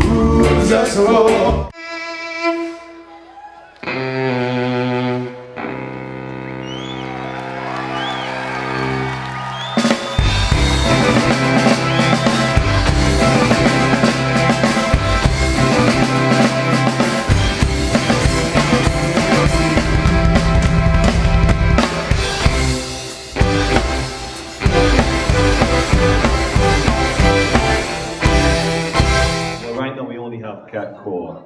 Rules us all. Well, right now we only have Cat Coore,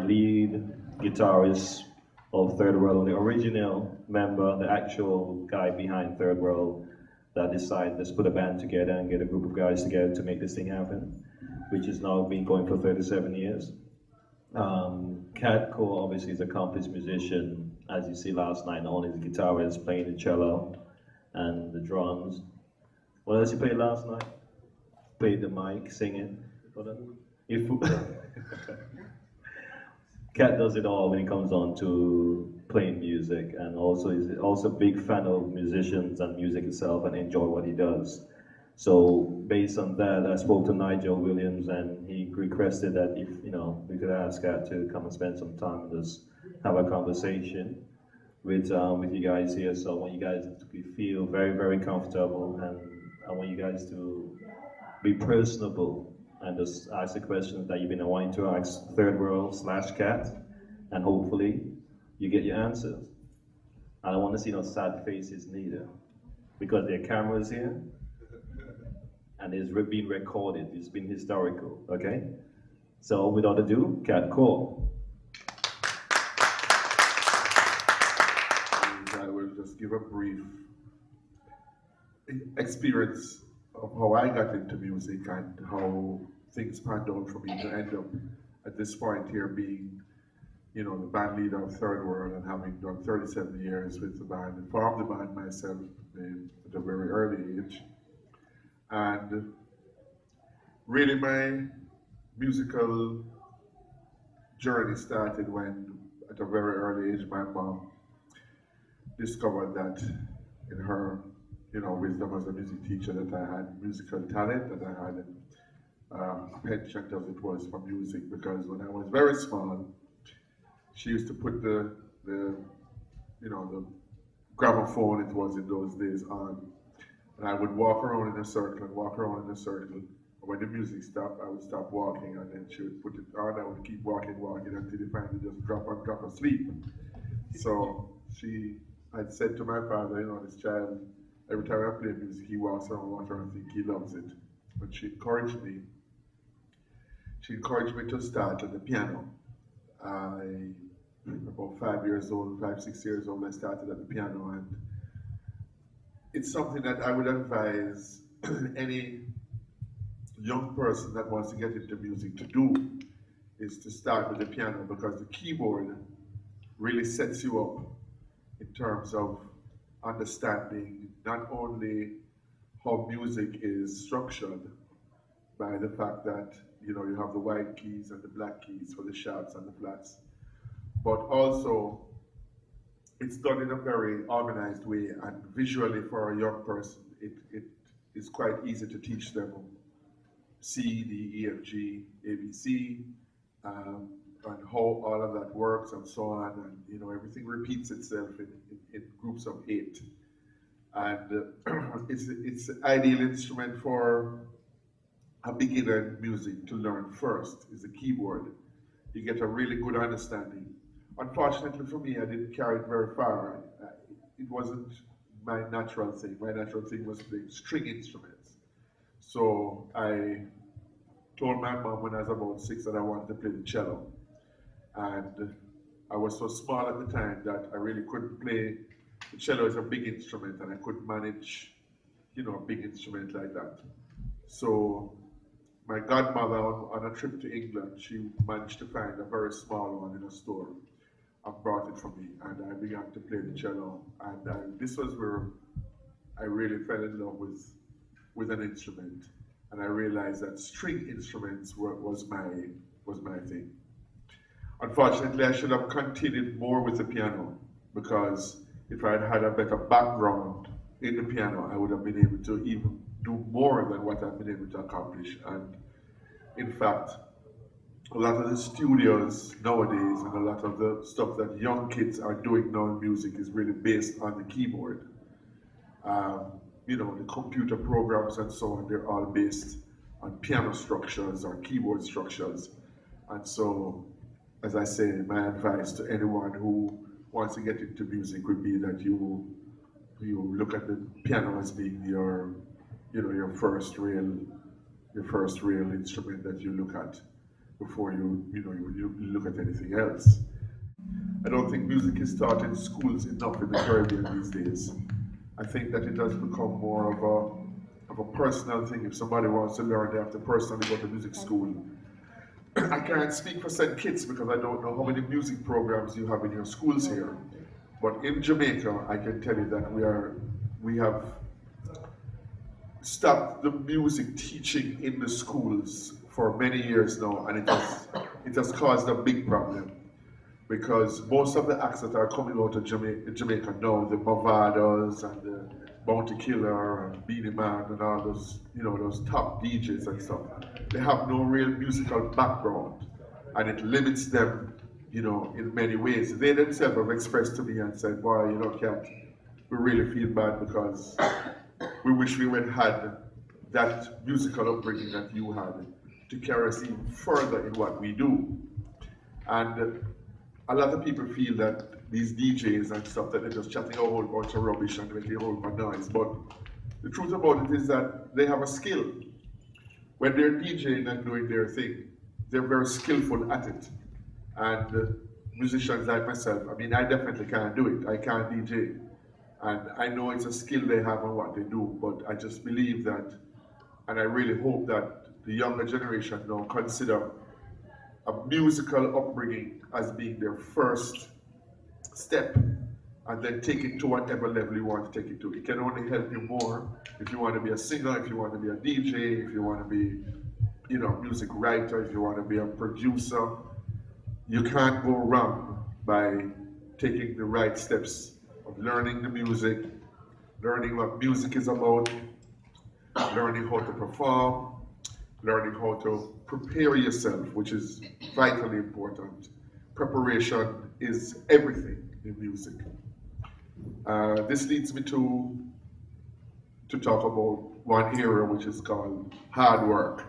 lead guitarist of Third World, the original member, the actual guy behind Third World that decided let's put a band together and get a group of guys together to make this thing happen, which has now been going for 37 years. Cat Coore obviously is an accomplished musician, as you see last night, not only the guitarist playing the cello and the drums. What else you played last night? Played the mic, singing. If Cat does it all when it comes on to playing music, and also is also a big fan of musicians and music itself, and enjoy what he does. So based on that, I spoke to Nigel Williams, and he requested that if we could ask Cat to come and spend some time and just have a conversation with you guys here. So I want you guys to feel very, very comfortable, and I want you guys to be personable and just ask the questions that you've been wanting to ask Third World / Cat, and hopefully you get your answers. I don't want to see no sad faces neither, because there are cameras here, and it's been recorded, it's been historical, okay? So without ado, Cat Coore. I will just give a brief experience of how I got into music and how things panned out for me to end up at this point here being, the band leader of Third World and having done 37 years with the band and formed the band myself at a very early age. And really my musical journey started when, at a very early age, my mom discovered that in her wisdom as a music teacher, that I had musical talent, that I had a penchant as it was for music, because when I was very small, she used to put the gramophone, it was in those days, on, and I would walk around in a circle and walk around in a circle. And when the music stopped, I would stop walking, and then she would put it on. I would keep walking until it finally just drop asleep. So she had said to my father, this child, every time I play music, he walks around and think he loves it. But she encouraged me to start on the piano. About 5 years old, 5, 6 years old, I started at the piano, and it's something that I would advise any young person that wants to get into music to do, is to start with the piano, because the keyboard really sets you up in terms of understanding not only how music is structured by the fact that you have the white keys and the black keys for the sharps and the flats, but also it's done in a very organized way, and visually for a young person it is quite easy to teach them C, D, E, F, G, A, B, C, and how all of that works and so on, and everything repeats itself in groups of 8. And it's an ideal instrument for a beginner in music to learn first, is the keyboard. You get a really good understanding. Unfortunately for me, I didn't carry it very far. It wasn't my natural thing. My natural thing was playing string instruments. So I told my mom when I was about 6 that I wanted to play the cello. And I was so small at the time that I really couldn't play. The cello is a big instrument, and I couldn't manage, a big instrument like that. So my godmother, on a trip to England, she managed to find a very small one in a store and brought it for me, and I began to play the cello. And this was where I really fell in love with an instrument, and I realized that string instruments was my thing. Unfortunately, I should have continued more with the piano, because if I had had a better background in the piano, I would have been able to even do more than what I've been able to accomplish. And in fact, a lot of the studios nowadays and a lot of the stuff that young kids are doing now in music is really based on the keyboard. You know, the computer programs and so on, they're all based on piano structures or keyboard structures. And so, as I say, my advice to anyone who wants to get into music would be that you look at the piano as being your, you know, your first real instrument that you look at before you look at anything else. I don't think music is taught in schools enough in the Caribbean these days. I think that it has become more of a personal thing. If somebody wants to learn, they have to personally go to music school. I can't speak for St. Kitts because I don't know how many music programs you have in your schools here. But in Jamaica, I can tell you that we have stopped the music teaching in the schools for many years now, and it has caused a big problem because most of the acts that are coming out of Jamaica now, the Movados and the Bounty Killer and Beanie Man and all those, you know, those top DJs and stuff, they have no real musical background, and it limits them, you know, in many ways. They themselves have expressed to me and said, "Boy, you know, Kat, we really feel bad because we wish we would had that musical upbringing that you had to carry us even further in what we do." And a lot of people feel that these DJs and stuff, that they're just chatting a whole bunch of rubbish and making a whole bunch of noise. But the truth about it is that they have a skill. When they're DJing and doing their thing, they're very skillful at it. And musicians like myself, I mean, I definitely can't do it. I can't DJ. And I know it's a skill they have on what they do, but I just believe that, and I really hope that the younger generation now consider a musical upbringing as being their first step, and then take it to whatever level you want to take it to. It can only help you more if you want to be a singer, if you want to be a DJ, if you want to be, you know, a music writer, if you want to be a producer. You can't go wrong by taking the right steps of learning the music, learning what music is about, learning how to perform, learning how to prepare yourself, which is vitally important. Preparation is everything in music. This leads me to talk about one area which is called hard work.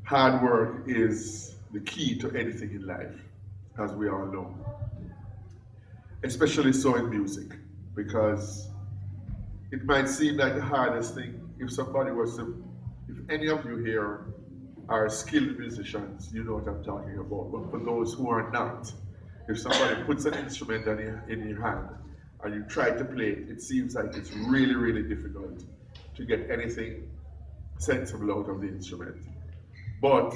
Hard work is the key to anything in life, as we all know. Especially so in music, because it might seem like the hardest thing if somebody was to, if any of you here are skilled musicians, you know what I'm talking about. But for those who are not, if somebody puts an instrument in your hand and you try to play it, it seems like it's really, really difficult to get anything sensible out of the instrument. But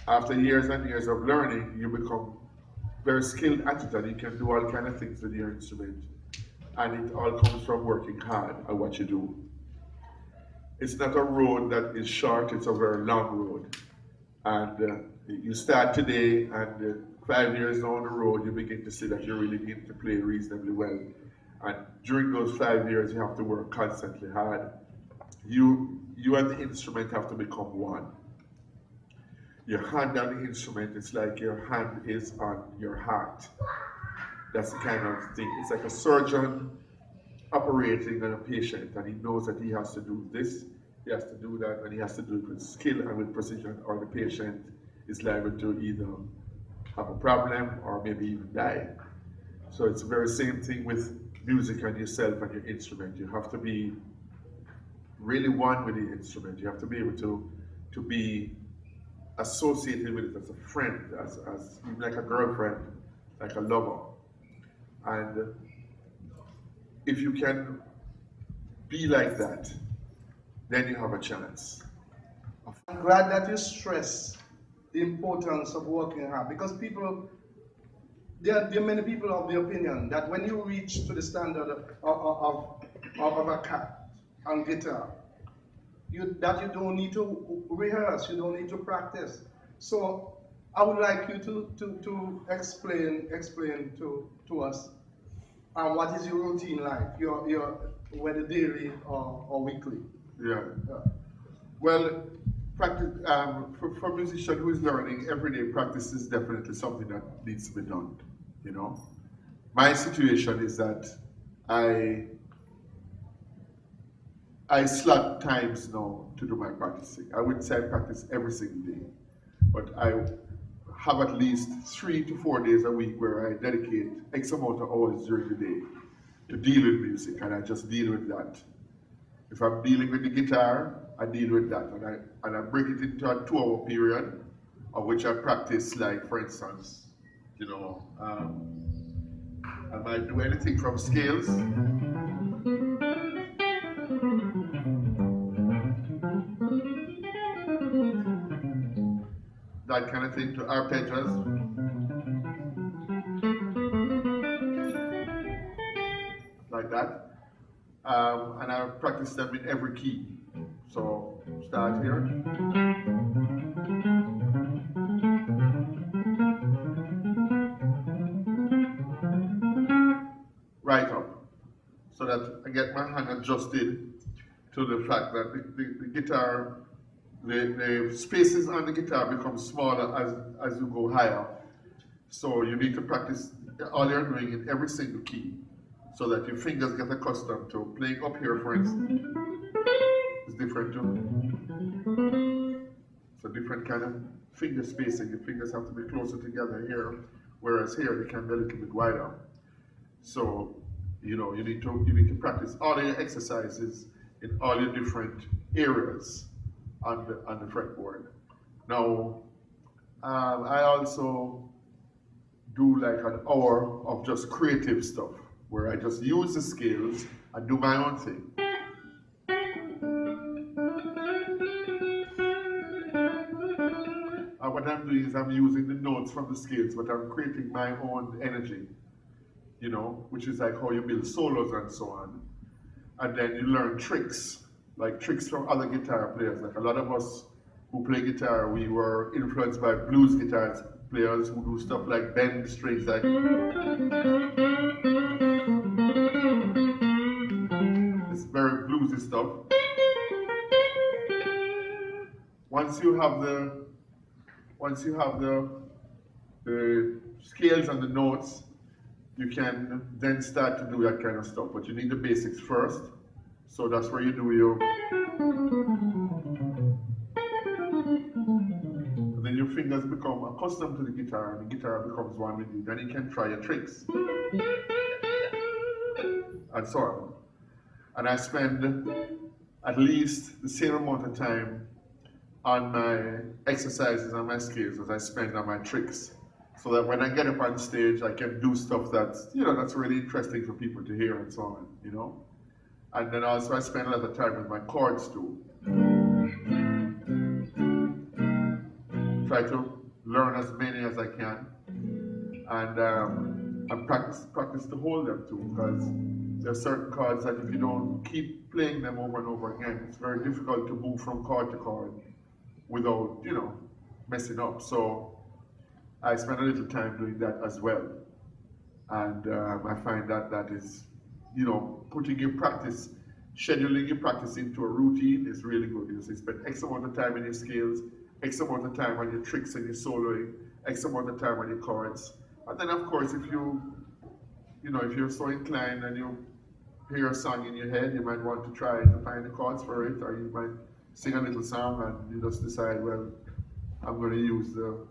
after years and years of learning, you become very skilled at it, and you can do all kinds of things with your instrument. And it all comes from working hard at what you do. It's not a road that is short, it's a very long road. And you start today, and 5 years down the road, you begin to see that you really begin to play reasonably well. And during those 5 years, you have to work constantly hard. You and the instrument have to become one. Your hand on the instrument, it's like your hand is on your heart. That's the kind of thing. It's like a surgeon operating on a patient, and he knows that he has to do this, he has to do that, and he has to do it with skill and with precision, or the patient is liable to either have a problem or maybe even die. So it's the very same thing with music and yourself and your instrument. You have to be really one with the instrument. You have to be able to be associated with it as a friend, as even like a girlfriend, like a lover. And if you can be like that, then you have a chance. I'm glad that you stress the importance of working hard, because there are many people of the opinion that when you reach to the standard of a cat and guitar, you don't need to rehearse, you don't need to practice. So I would like you to explain to us what is your routine like, your whether daily or weekly. Yeah. Well, practice for a musician who is learning, everyday practice is definitely something that needs to be done. You know, my situation is that I I slot times now to do my practicing. I wouldn't say I practice every single day, but I have at least 3 to 4 days a week where I dedicate X amount of hours during the day to deal with music, and I just deal with that. If I'm dealing with the guitar, I deal with that, and I break it into a 2 hour period, of which I practice, like for instance, I might do anything from scales. That kind of thing, to arpeggios, like that. And I practice them in every key. So start here. Right up. So that I get my hand adjusted to the fact that the guitar, the spaces on the guitar become smaller as you go higher. So you need to practice all you're doing in every single key so that your fingers get accustomed to playing up here, for instance. It's different too. It's a different kind of finger spacing. Your fingers have to be closer together here, whereas here they can be a little bit wider. So, you need to practice all your exercises in all your different areas on the fretboard. Now, I also do like an hour of just creative stuff where I just use the scales and do my own thing. And what I'm doing is I'm using the notes from the scales, but I'm creating my own energy, which is like how you build solos and so on. And then you learn tricks, like tricks from other guitar players. Like a lot of us who play guitar, we were influenced by blues guitar players who do stuff like bend strings, like it's very bluesy stuff. Once you have the scales and the notes, you can then start to do that kind of stuff. But you need the basics first. So that's where you do your, and then your fingers become accustomed to the guitar, and the guitar becomes one with you. Then you can try your tricks, and so on. And I spend at least the same amount of time on my exercises and my scales as I spend on my tricks. So that when I get up on stage, I can do stuff that's really interesting for people to hear and so on, And then also I spend a lot of time with my chords too. Try to learn as many as I can, and practice to hold them too, because there are certain chords that if you don't keep playing them over and over again, it's very difficult to move from chord to chord without, messing up. So I spend a little time doing that as well. And I find that is, putting your practice, scheduling your practice into a routine is really good. You spend X amount of time in your scales, X amount of time on your tricks and your soloing, X amount of time on your chords. And then of course, if you're so inclined and you hear a song in your head, you might want to try to find the chords for it, or you might sing a little song and you just decide, well, I'm going to use the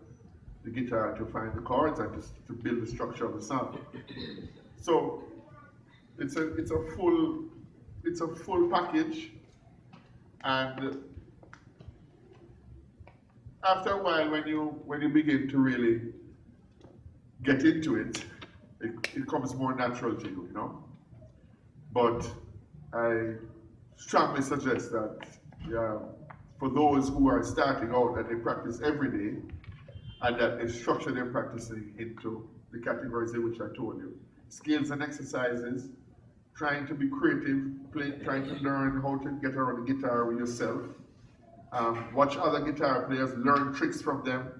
guitar to find the chords and just to build the structure of the song. So it's a full package, and after a while, when you begin to really get into it, it comes more natural to you, But I strongly suggest that for those who are starting out, that they practice every day, and that they structure their practicing into the categories in which I told you. Skills and exercises, trying to be creative, trying to learn how to get around the guitar with yourself. Watch other guitar players, learn tricks from them,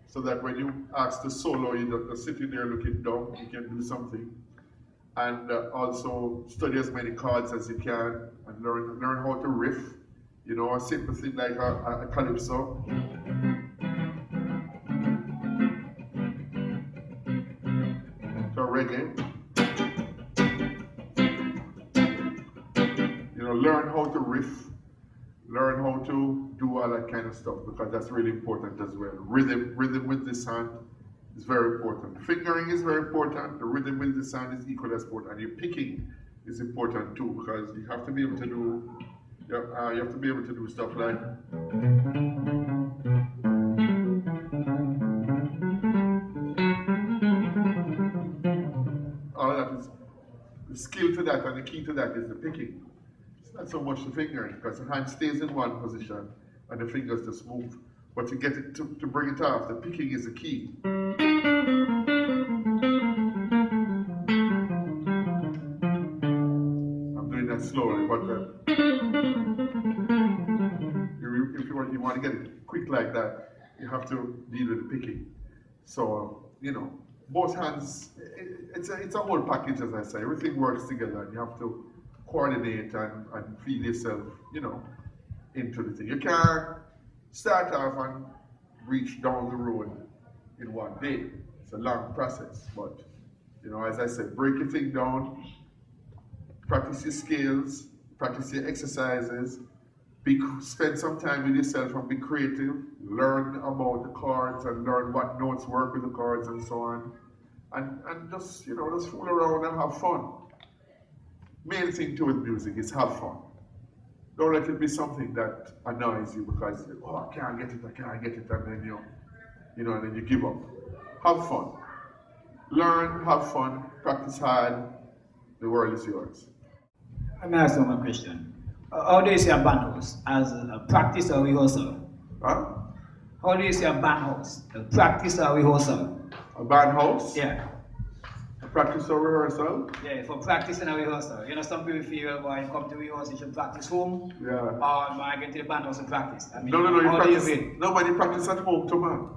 so that when you ask to solo, you're not just sitting there looking dumb, you can do something. And also study as many chords as you can, and learn how to riff. You know, a simple thing like a calypso. So reggae. You know, learn how to riff, learn how to do all that kind of stuff because that's really important as well. Rhythm with the sound is very important. Fingering is very important. The rhythm with the sound is equally as important. And your picking is important too because you have to be able to do you have to be able to do stuff like all that is the skill to that and the key to that is the picking. It's not so much the fingering because the hand stays in one position and the fingers just move. But to get it to bring it off, the picking is the key. I'm doing that slowly, but if you want to get it quick like that, you have to deal with the picking. So, you know, both hands, it's a whole package, as I say. Everything works together and you have to coordinate and feel yourself, you know, into the thing. You can't start off and reach down the road in one day. It's a long process, but, you know, as I said, break your thing down, practice your scales, practice your exercises, spend some time with yourself and be creative, learn about the chords and learn what notes work with the chords and so on. And just, you know, just fool around and have fun. Main thing to with music is have fun. Don't let it be something that annoys you because, oh, I can't get it, and then you know, and then you give up. Have fun. Learn, have fun, practice hard, the world is yours. Let me ask you one question. How do you see a band house? As a practice or rehearsal? Huh? How do you see a band house? A practice or rehearsal? A band house? Yeah. A practice or rehearsal? Yeah, for practice and a rehearsal. You know, some people feel when you come to rehearsal, you should practice home. Yeah. Or I get to the band house and practice. I mean, No, you how practice. do you feel? Nobody practice at home too, man.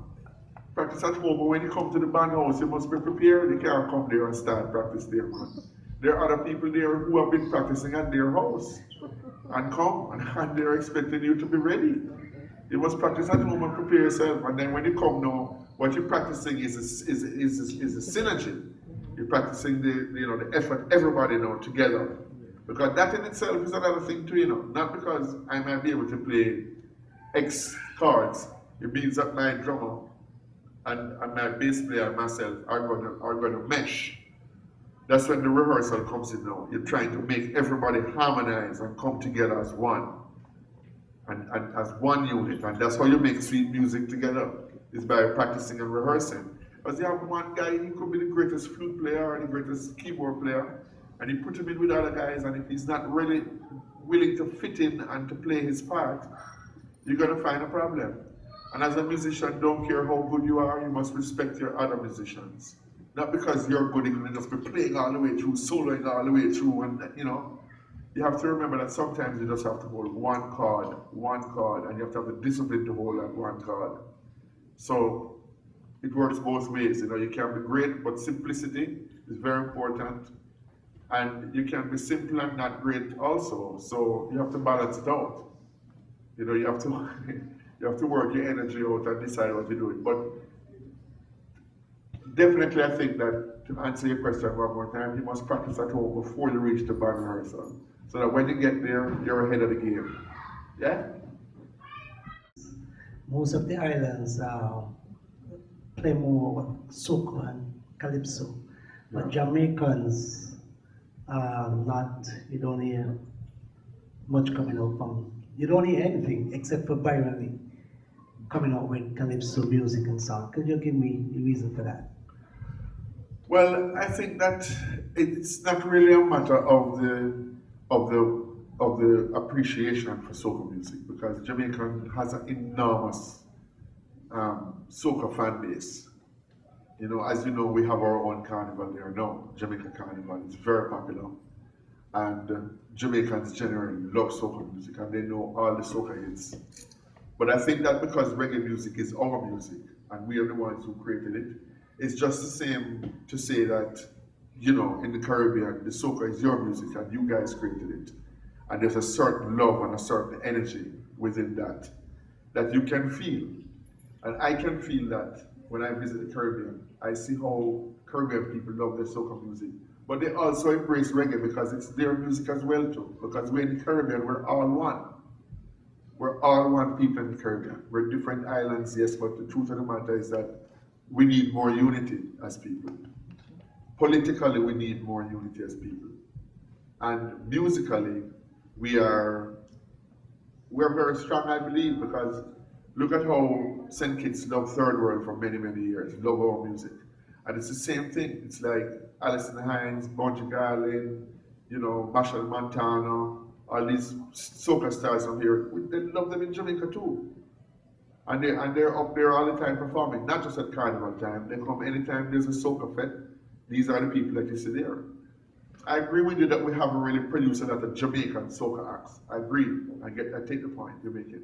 Practice at home, but when you come to the band house, you must be prepared. You can't come there and start practice there, man. There are other people there who have been practicing at their house and come and they're expecting you to be ready. You must practice at home and prepare yourself, and then when you come now, what you're practicing is a synergy. You're practicing the effort everybody now together. Because that in itself is another thing too, you know. Not because I might be able to play X chords, it means that my drummer and my bass player and myself are gonna mesh. That's when the rehearsal comes in now. You're trying to make everybody harmonize and come together as one. And as one unit. And that's how you make sweet music together, is by practicing and rehearsing. Because you have one guy, he could be the greatest flute player or the greatest keyboard player, and you put him in with other guys, and if he's not really willing to fit in and to play his part, you're gonna find a problem. And as a musician, don't care how good you are, you must respect your other musicians. Not because you're good, you can just be playing all the way through, soloing all the way through, and you know, you have to remember that sometimes you just have to hold one chord, and you have to have the discipline to hold that one chord. So it works both ways. You know, you can be great, but simplicity is very important. And you can be simple and not great also. So you have to balance it out. You know, you have to you have to work your energy out and decide what you're doing. But definitely, I think that to answer your question one more time, you must practice at home before you reach the band rehearsal, so that when you get there, you're ahead of the game. Yeah? Most of the islands play more soca and calypso, but Jamaicans not. You don't hear much coming out from. You don't hear anything except for Byron Lee coming out with calypso music and song. Could you give me the reason for that? Well, I think that it's not really a matter of the appreciation for soca music, because Jamaica has an enormous soca fan base. You know, as you know, we have our own carnival there now. Jamaica Carnival is very popular, and Jamaicans generally love soca music, and they know all the soca hits. But I think that because reggae music is our music, and we are the ones who created it, it's just the same to say that, you know, in the Caribbean, the soca is your music and you guys created it. And there's a certain love and a certain energy within that, that you can feel. And I can feel that when I visit the Caribbean. I see how Caribbean people love their soca music. But they also embrace reggae because it's their music as well too. Because we're in the Caribbean, we're all one. We're all one people in the Caribbean. We're different islands, yes, but the truth of the matter is that we need more unity as people. Politically, we need more unity as people. And musically, we're very strong, I believe, because look at how St. Kitts loved Third World for many, many years, love our music. And it's the same thing. It's like Alison Hines, Bunty Garlin, you know, Marshall Montano, all these soca stars from here. They love them in Jamaica too. And they're up there all the time performing, not just at carnival time. They come anytime there's a soca fete. These are the people that you see there. I agree with you that we haven't really produced a lot of Jamaican soca acts. I agree. I take the point you're making.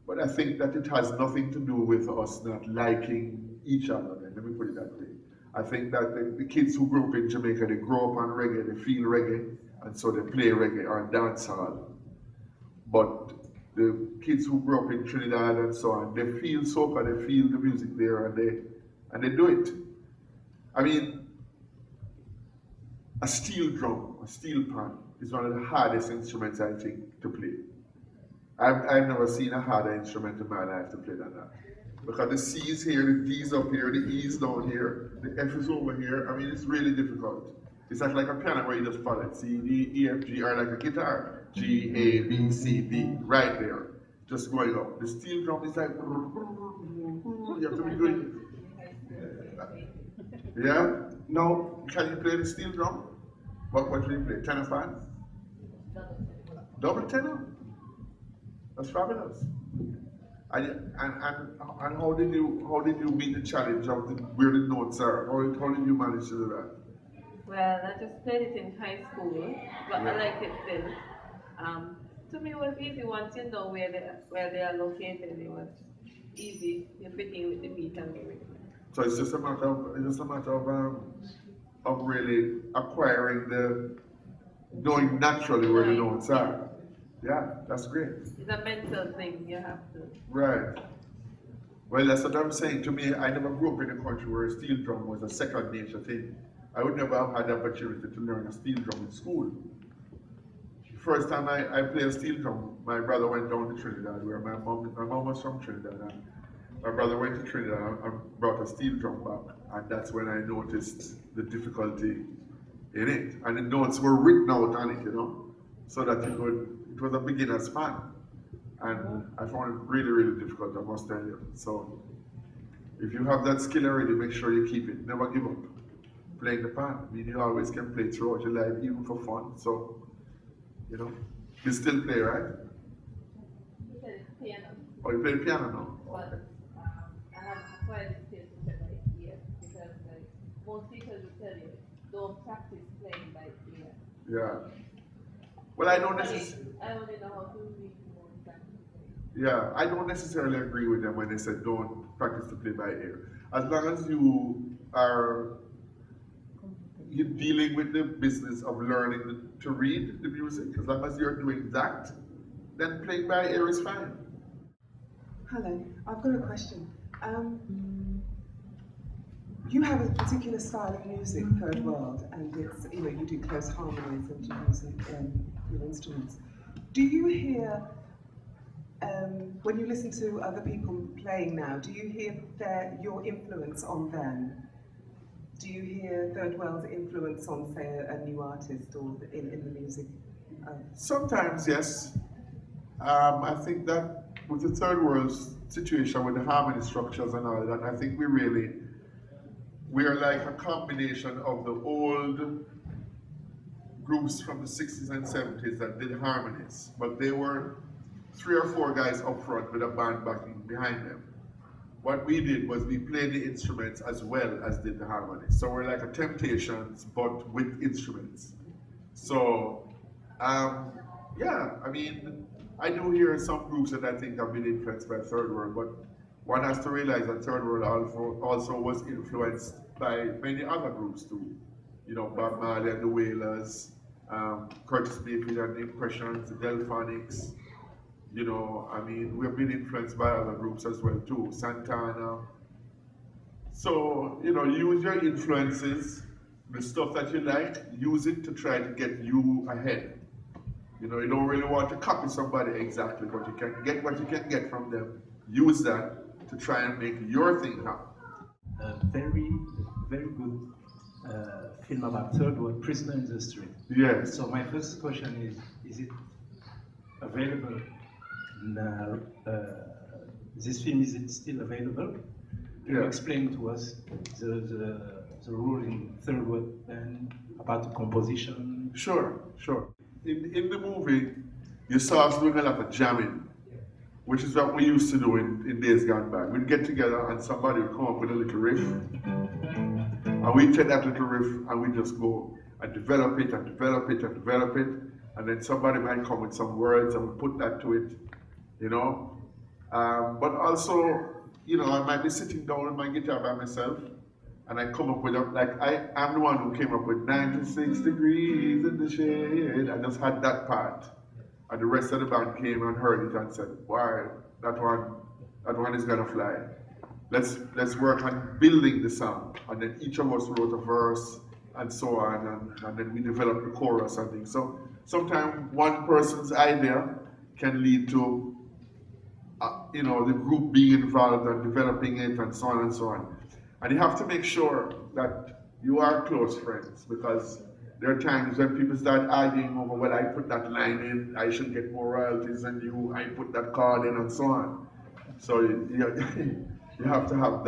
But I think that it has nothing to do with us not liking each other. Let me put it that way. I think that the kids who grew up in Jamaica, they grow up on reggae, they feel reggae, and so they play reggae or dance hall. But the kids who grew up in Trinidad and so on, they feel soca, they feel the music there, and they do it. I mean, a steel drum, a steel pan, is one of the hardest instruments, I think, to play. I've never seen a harder instrument in my life to play than that. Because the C is here, the D is up here, the E is down here, the F is over here. I mean, it's really difficult. It's like a piano where you just follow it. C, D, E, F, G, or like a guitar. G, A, B, C, D, right there. Just going up. The steel drum is like, you have to be doing it. Yeah? No? Can you play the steel drum? What do you play? Tenor fan? Double tenor? That's fabulous. And how did you meet the challenge of where the notes are? How did you manage to do that? Well, I just played it in high school, but I like it still. To me, it was easy once you know where they are located. It was easy. You're fitting with the beat and everything. So it's just a matter of really acquiring knowing naturally where the notes are. Yeah, that's great. It's a mental thing. You have to. Right. Well, that's what I'm saying. To me, I never grew up in a country where a steel drum was a second nature thing. I would never have had the opportunity to learn a steel drum in school. First time I played a steel drum, my brother went down to Trinidad, where my mom was from Trinidad. And my brother went to Trinidad and brought a steel drum back. And that's when I noticed the difficulty in it. And the notes were written out on it, you know, so that it was a beginner's span. And I found it really, really difficult, I must tell you. So if you have that skill already, make sure you keep it. Never give up playing the pan. I mean, you always can play throughout your life, even for fun. So, you know, you still play, right? You play piano. Oh, you play piano now? But I have acquired the skill to play by ear because most people will tell you don't practice playing by ear. Yeah. Well, I don't necessarily. I only know how to read more practice. Yeah, I don't necessarily agree with them when they said don't practice to play by ear. As long as you're dealing with the business of learning to read the music, as long as you're doing that, then playing by ear is fine. Hello, I've got a question. You have a particular style of music, Third World, and it's, you know, you do close harmonies and you use your instruments. Do you hear, when you listen to other people playing now, do you hear your influence on them? Do you hear Third World's influence on, say, a new artist or in the music? Sometimes, yes. I think that with the Third World situation, with the harmony structures and all that, I think we are like a combination of the old groups from the 60s and 70s that did harmonies, but they were 3 or 4 guys up front with a band backing behind them. What we did was we played the instruments as well as did the harmonies. So we're like a Temptations, but with instruments. So, yeah, I mean, I do hear some groups that I think have been influenced by Third World, but one has to realize that Third World also was influenced by many other groups too. You know, Bob Marley and the Wailers, Curtis Mayfield and the Impressions, the Delphonics, You know, I mean, we've been influenced by other groups as well too, Santana. So, you know, use your influences, the stuff that you like, use it to try to get you ahead. You know, you don't really want to copy somebody exactly, but you can get what you can get from them. Use that to try and make your thing happen. A very, very good film about third world prisoner industry. Yes. So my first question is it available? This film, is it still available? Can you explain to us the role in third world and about the composition? Sure, sure. In the movie, you saw us doing a lot of jamming, which is what we used to do in days gone by. We'd get together and somebody would come up with a little riff, and we'd take that little riff and we'd just go and develop it and develop it and develop it, and then somebody might come with some words and we put that to it, you know. But also, you know, I might be sitting down with my guitar by myself, and I come up with, I'm the one who came up with 96 degrees in the shade. I just had that part. And the rest of the band came and heard it and said, wow, that one is gonna fly. Let's work on building the song. And then each of us wrote a verse and so on, and then we developed the chorus and things. So sometimes one person's idea can lead to, you know, the group being involved and developing it and so on and so on. And you have to make sure that you are close friends, because there are times when people start arguing over, well, I put that line in, I should get more royalties than you, I put that card in, and so on. So you have to have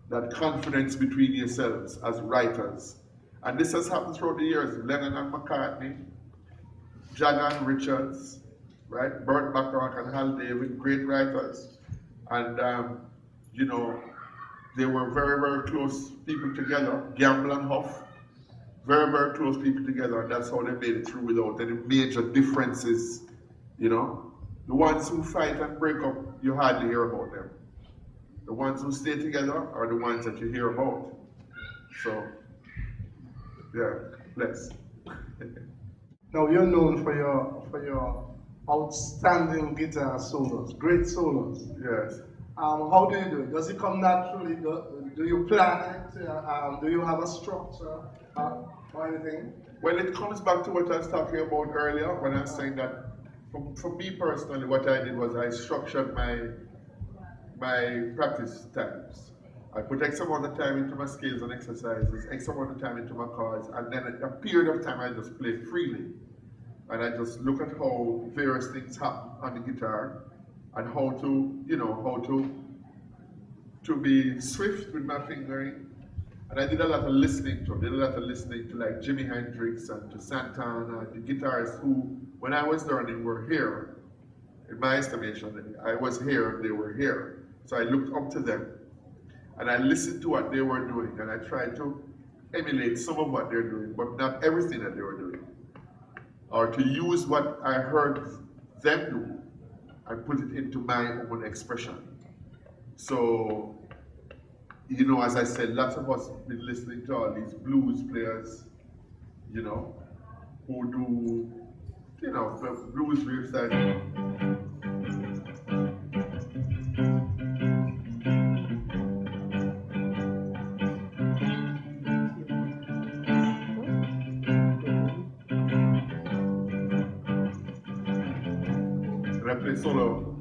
that confidence between yourselves as writers. And this has happened throughout the years. Lennon and McCartney, Jagger and Richards, right? Burt Bacharach and Hal David, great writers. And, you know, they were very, very close people together. Gamble and Huff, very, very close people together, and that's how they made it through without any major differences, you know. The ones who fight and break up, you hardly hear about them. The ones who stay together are the ones that you hear about. So, yeah, bless. Now you're known for your outstanding guitar solos, great solos. Yes. How do you do it? Does it come naturally? Do you plan it? Do you have a structure or anything? Well, it comes back to what I was talking about earlier when I was saying that for me personally, what I did was I structured my practice times. I put X amount of time into my scales and exercises, X amount of time into my chords, and then a period of time I just play freely. And I just look at how various things happen on the guitar, and how to, you know, how to be swift with my fingering. And I did a lot of listening to like Jimi Hendrix and to Santana, the guitarists who, when I was learning, were here. In my estimation, I was here, they were here. So I looked up to them, and I listened to what they were doing, and I tried to emulate some of what they're doing, but not everything that they were doing. Or to use what I heard them do, I put it into my own expression. So, you know, as I said, lots of us have been listening to all these blues players, you know, who do, you know, the blues riffs that. And I play solo.